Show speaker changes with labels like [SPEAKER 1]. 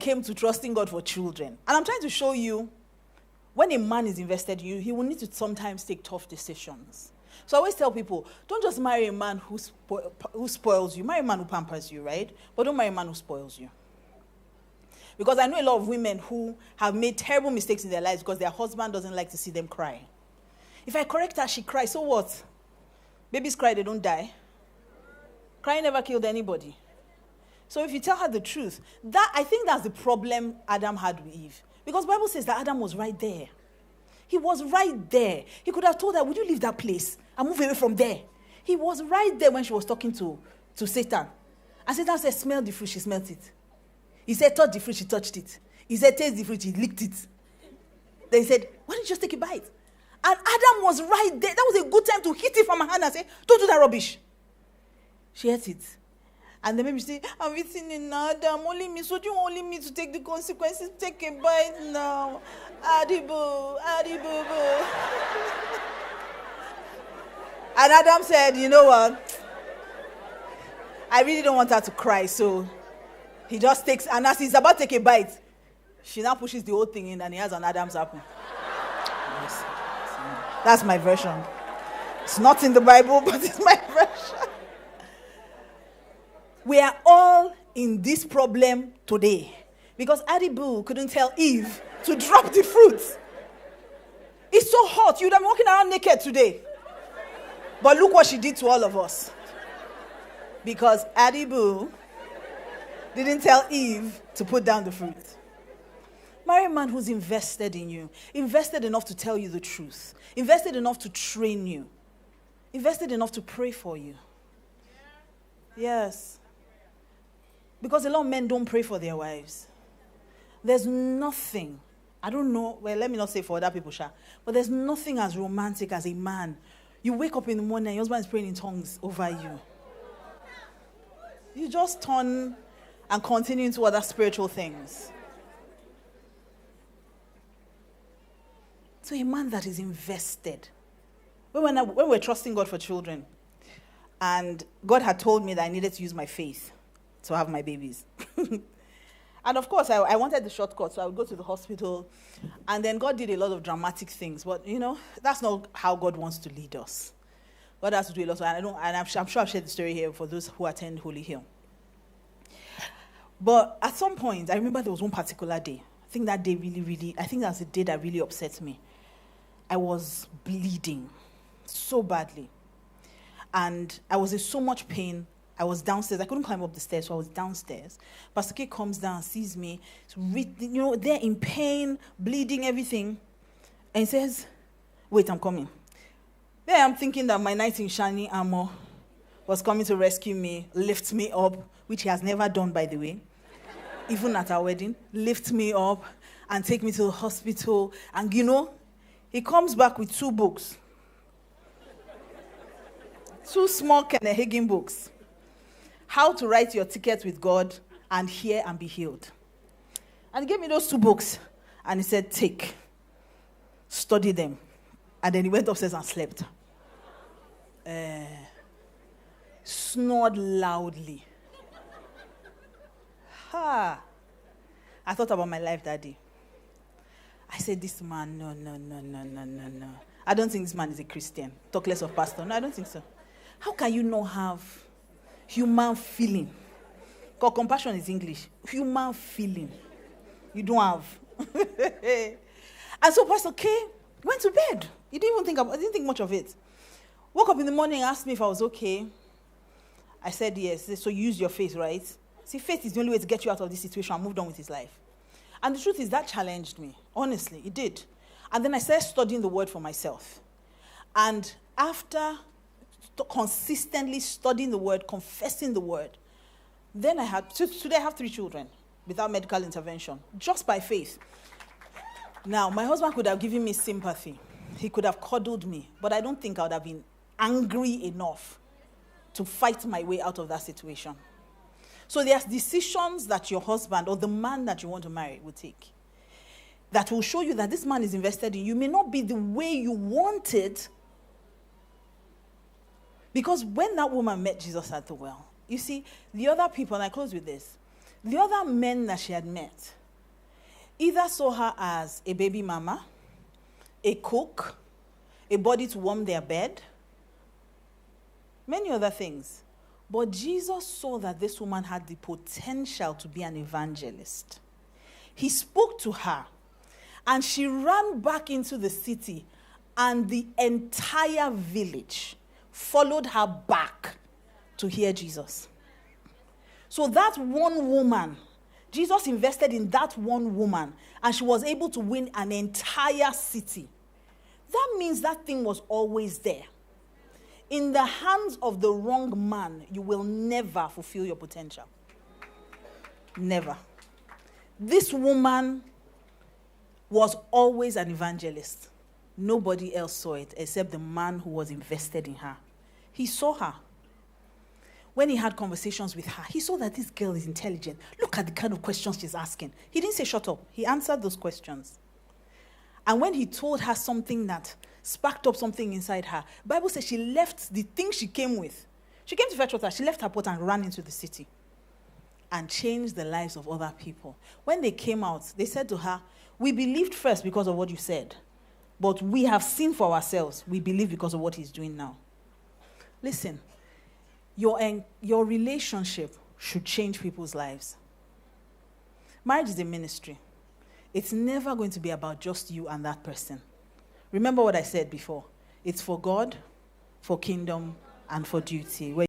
[SPEAKER 1] came to trusting God for children. And I'm trying to show you, when a man is invested in you, he will need to sometimes take tough decisions. So I always tell people, don't just marry a man who spoils you. Marry a man who pampers you, right? But don't marry a man who spoils you. Because I know a lot of women who have made terrible mistakes in their lives because their husband doesn't like to see them cry. If I correct her, she cries. So what? Babies cry, they don't die. Crying never killed anybody. So if you tell her the truth, I think that's the problem Adam had with Eve. Because the Bible says that Adam was right there. He was right there. He could have told her, would you leave that place and move away from there? He was right there when she was talking to Satan. And Satan said, smell the fruit, she smelled it. He said, touch the fruit, she touched it. He said, taste the fruit, she licked it. Then he said, why don't you just take a bite? And Adam was right there. That was a good time to hit it from her hand and say, don't do that rubbish. She ate it. And then maybe she said, I'm eating in Adam, only me. So do you only me to take the consequences? Take a bite now. Adibo. And Adam said, you know what? I really don't want her to cry. So he just takes, and as he's about to take a bite, she now pushes the whole thing in and he has an Adam's apple. Yes. That's my version. It's not in the Bible, but it's my version. We are all in this problem today because Adibu couldn't tell Eve to drop the fruit. It's so hot. You'd have been walking around naked today. But look what she did to all of us. Because Adibu didn't tell Eve to put down the fruit. Marry a man who's invested in you. Invested enough to tell you the truth. Invested enough to train you. Invested enough to pray for you. Yes. Because a lot of men don't pray for their wives. There's nothing, I don't know, well, let me not say for other people, but there's nothing as romantic as a man. You wake up in the morning and your husband is praying in tongues over you. You just turn and continue into other spiritual things. So a man that is invested. When we're trusting God for children, and God had told me that I needed to use my faith to have my babies. And of course, I wanted the shortcut, so I would go to the hospital. And then God did a lot of dramatic things. But, that's not how God wants to lead us. God has to do a lot. I'm sure I've shared the story here for those who attend Holy Hill. But at some point, I remember there was one particular day. I think that day I think that's the day that really upset me. I was bleeding so badly. And I was in so much pain. I was downstairs. I couldn't climb up the stairs, so I was downstairs. Pastor K comes down, sees me. They're in pain, bleeding, everything. And he says, wait, I'm coming. Then I'm thinking that my knight in shining armor was coming to rescue me, lift me up, which he has never done, by the way. Even at our wedding, lift me up and take me to the hospital. And he comes back with 2 books. 2 small Kenneth books. How to Write Your Ticket with God and Hear and Be Healed. And he gave me those 2 books. And he said, take. Study them. And then he went upstairs and slept. Snored loudly. I thought about my life that day. I said, this man, no. I don't think this man is a Christian. Talk less of pastor. No, I don't think so. How can you not have human feeling? Because compassion is English. Human feeling. You don't have. And so Pastor K went to bed. I didn't think much of it. Woke up in the morning, asked me if I was okay. I said yes. So you use your faith, right? See, faith is the only way to get you out of this situation and moved on with his life. And the truth is that challenged me. Honestly, it did. And then I started studying the word for myself. And after consistently studying the word, confessing the word, then today I have 3 children without medical intervention, just by faith. Now, my husband could have given me sympathy. He could have cuddled me, but I don't think I would have been angry enough to fight my way out of that situation. So there's decisions that your husband or the man that you want to marry will take that will show you that this man is invested in you. May not be the way you want it. Because when that woman met Jesus at the well, you see, the other people, and I close with this, The other men that she had met either saw her as a baby mama, a cook, a body to warm their bed, many other things. But Jesus saw that this woman had the potential to be an evangelist. He spoke to her, and she ran back into the city, and the entire village followed her back to hear Jesus. So that one woman, Jesus invested in that one woman, and she was able to win an entire city. That means that thing was always there. In the hands of the wrong man, you will never fulfill your potential. Never. This woman was always an evangelist. Nobody else saw it except the man who was invested in her. He saw her. When he had conversations with her, he saw that this girl is intelligent. Look at the kind of questions she's asking. He didn't say shut up. He answered those questions. And when he told her something that sparked up something inside her, the Bible says she left the thing she came with. She came to fetch water. She left her pot and ran into the city and changed the lives of other people. When they came out, they said to her, we believed first because of what you said, but we have seen for ourselves. We believe because of what he's doing now. Listen, your relationship should change people's lives. Marriage is a ministry. It's never going to be about just you and that person. Remember what I said before. It's for God, for kingdom, and for duty.